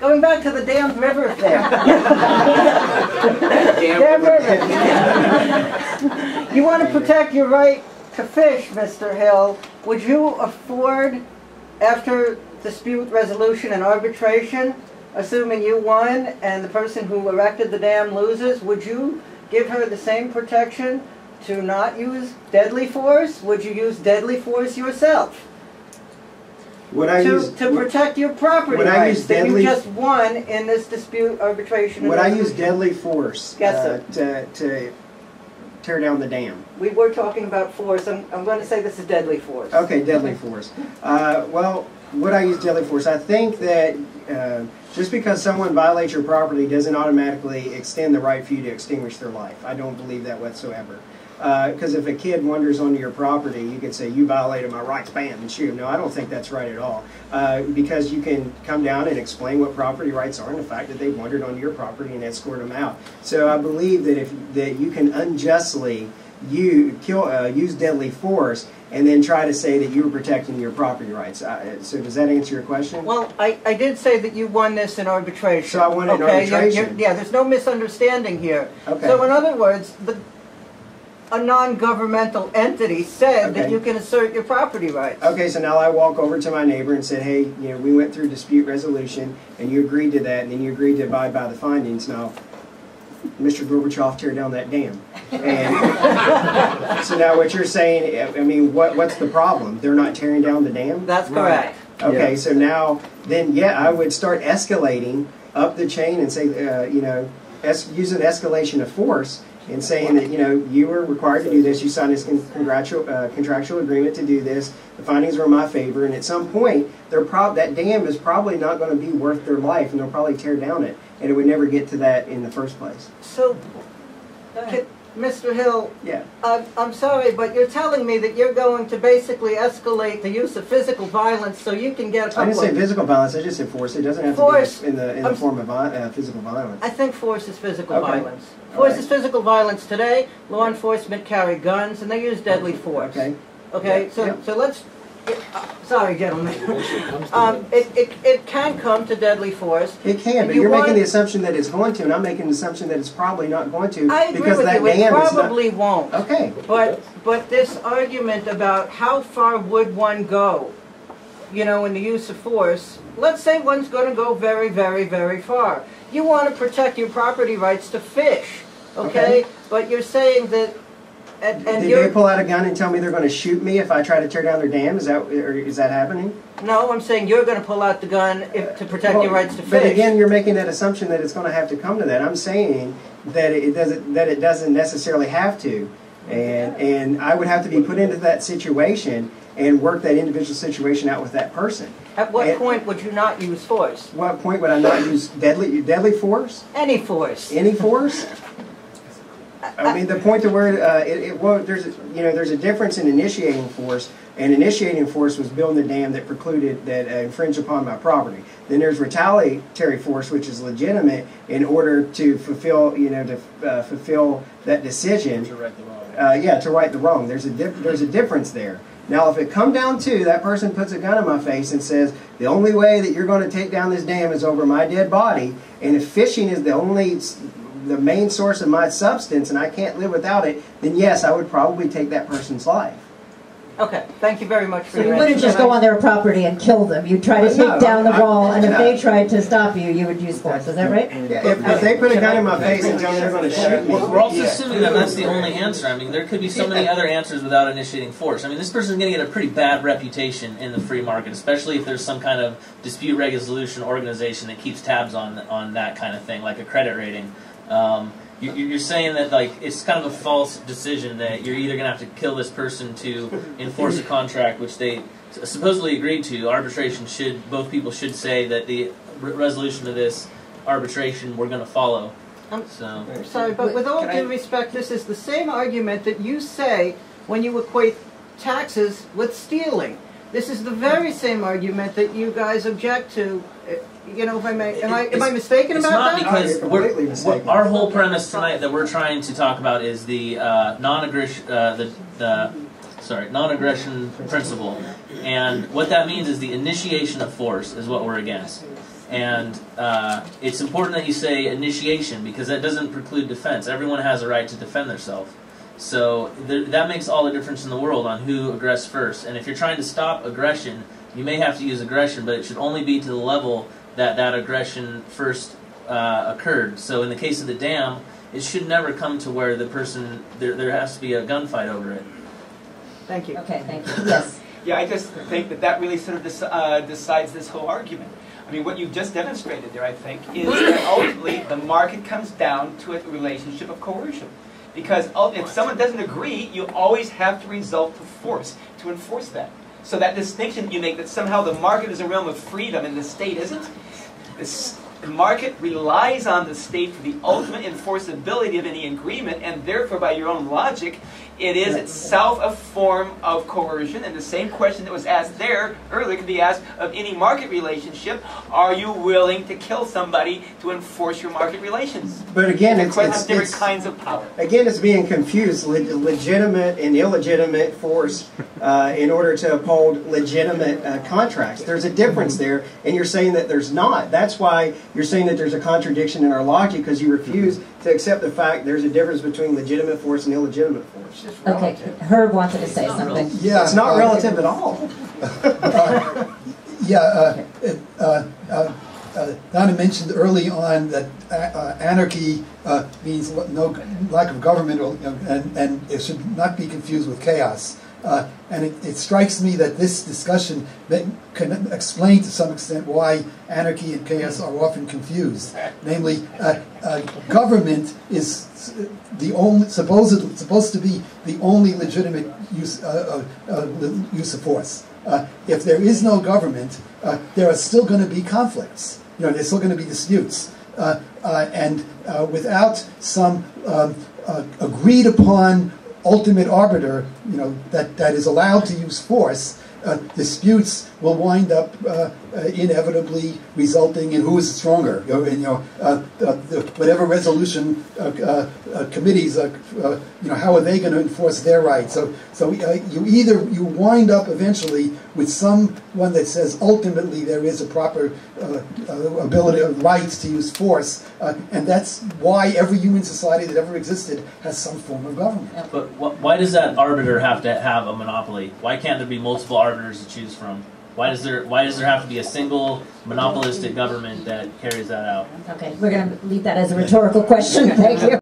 Going back to the damned river thing. Damn river. You want to protect your right to fish, Mr. Hill. Would you afford, after dispute resolution and arbitration, assuming you won and the person who erected the dam loses, would you give her the same protection to not use deadly force? Would you use deadly force yourself? To protect your property rights that you just won in this dispute arbitration? Would I use deadly force to tear down the dam? We were talking about force. I'm going to say this is deadly force. Okay, deadly force. Well, would I use deadly force? I think that just because someone violates your property doesn't automatically extend the right for you to extinguish their life. I don't believe that whatsoever. Because if a kid wanders onto your property, you could say, you violated my rights, bam, and shoot him. No, I don't think that's right at all. Because you can come down and explain what property rights are and the fact that they wandered onto your property and escort them out. So I believe that that you can unjustly use deadly force and then try to say that you were protecting your property rights. So does that answer your question? Well, I did say that you won this in arbitration. So I won it in arbitration? Yeah, there's no misunderstanding here. Okay. So in other words, a non-governmental entity said that you can assert your property rights. Okay, so now I walk over to my neighbor and said, hey, we went through dispute resolution, and you agreed to that, and then you agreed to abide by the findings. Now, Mr. Gorbachev, tear down that dam. And so now what you're saying, I mean, what's the problem? They're not tearing down the dam? That's correct. Okay, so now, then, yeah, I would start escalating up the chain and say, use an escalation of force and saying that, you were required to do this, you signed this contractual agreement to do this, the findings were in my favor, and at some point, that dam is probably not going to be worth their life, and they'll probably tear down it, and it would never get to that in the first place. So, Mr. Hill, yeah. I'm sorry, but you're telling me that you're going to basically escalate the use of physical violence so you can get a couple I didn't say physical violence, I just said force. It doesn't have to be in the form of physical violence. I think force is physical violence. Force is physical violence. Today, law enforcement carry guns and they use deadly force. Okay, so let's... sorry, gentlemen. It can come to deadly force. It can, but you're making the assumption that it's going to, and I'm making the assumption that it's probably not going to. I agree with you. It probably won't. Okay. But this argument about how far would one go, in the use of force, let's say one's going to go very, very, very far. You want to protect your property rights to fish, okay? But you're saying that... Did they pull out a gun and tell me they're going to shoot me if I try to tear down their dam? Is that happening? No, I'm saying you're going to pull out the gun to protect your rights to fish. But again, you're making that assumption that it's going to have to come to that. I'm saying that it doesn't necessarily have to, and I would have to be put into that situation and work that individual situation out with that person. At what point would you not use force? What point would I not use deadly force? Any force. Any force? I mean, the point to where there's a difference in initiating force, and initiating force was building the dam that infringed upon my property. Then there's retaliatory force, which is legitimate in order to fulfill fulfill that decision. To right the wrong. To right the wrong. There's a difference there. Now, if it come down to that person puts a gun in my face and says the only way that you're going to take down this dam is over my dead body, and if fishing is the main source of my substance and I can't live without it, then yes, I would probably take that person's life. Okay, thank you very much for your answer. So you wouldn't just go on their property and kill them. You'd try to take down the wall, and if they tried to stop you, you would use force. Is that right? Yeah, if they put a gun in my face and tell me they're going to shoot me. We're also assuming that that's the only answer. I mean, there could be so many other answers without initiating force. I mean, this person's going to get a pretty bad reputation in the free market, especially if there's some kind of dispute resolution organization that keeps tabs on that kind of thing, like a credit rating. You're saying that it's kind of a false decision that you're either going to have to kill this person to enforce a contract which they supposedly agreed to. Arbitration both people should say that the resolution of this arbitration we're going to follow. I'm sorry, but with all due respect, this is the same argument that you say when you equate taxes with stealing. This is the very same argument that you guys object to. If I may, am I mistaken about that? It's not because our whole premise tonight that we're trying to talk about is the non-aggression principle, and what that means is the initiation of force is what we're against. And it's important that you say initiation, because that doesn't preclude defense. Everyone has a right to defend themselves. So that makes all the difference in the world on who aggress first. And if you're trying to stop aggression, you may have to use aggression, but it should only be to the level that that aggression first occurred. So in the case of the dam, it should never come to where the person, there has to be a gunfight over it. Thank you. Okay, thank you. Yes. Yeah, I just think that really sort of decides this whole argument. I mean, what you've just demonstrated there, I think, is that ultimately the market comes down to a relationship of coercion. Because if someone doesn't agree, you always have to resort to force to enforce that. So that distinction you make that somehow the market is a realm of freedom and the state isn't, the market relies on the state for the ultimate enforceability of any agreement, and therefore, by your own logic, it is itself a form of coercion. And the same question that was asked there earlier can be asked of any market relationship. Are you willing to kill somebody to enforce your market relations? But again, it's different kinds of power. Again, it's being confused. Legitimate and illegitimate force in order to uphold legitimate contracts. There's a difference there, and you're saying that there's not. That's why you're saying that there's a contradiction in our logic, because you refuse to accept the fact there's a difference between legitimate force and illegitimate force. Okay, Herb wanted to say something. Yeah, it's not relative at all. Donna mentioned early on that anarchy means no lack of government, and it should not be confused with chaos. And it strikes me that this discussion can explain to some extent why anarchy and chaos are often confused. Namely, government is the only supposed to be the only legitimate use of force. If there is no government, there are still going to be conflicts. There's still going to be disputes, and without some agreed upon ultimate arbiter, that is allowed to use force, disputes will wind up inevitably resulting in who is stronger. Whatever resolution committees, how are they going to enforce their rights? So you wind up eventually with someone that says ultimately there is a proper ability or rights to use force, and that's why every human society that ever existed has some form of government. But why does that arbiter have to have a monopoly? Why can't there be multiple arbiters to choose from? Why does there have to be a single monopolistic government that carries that out? Okay, we're going to leave that as a rhetorical question. Thank you.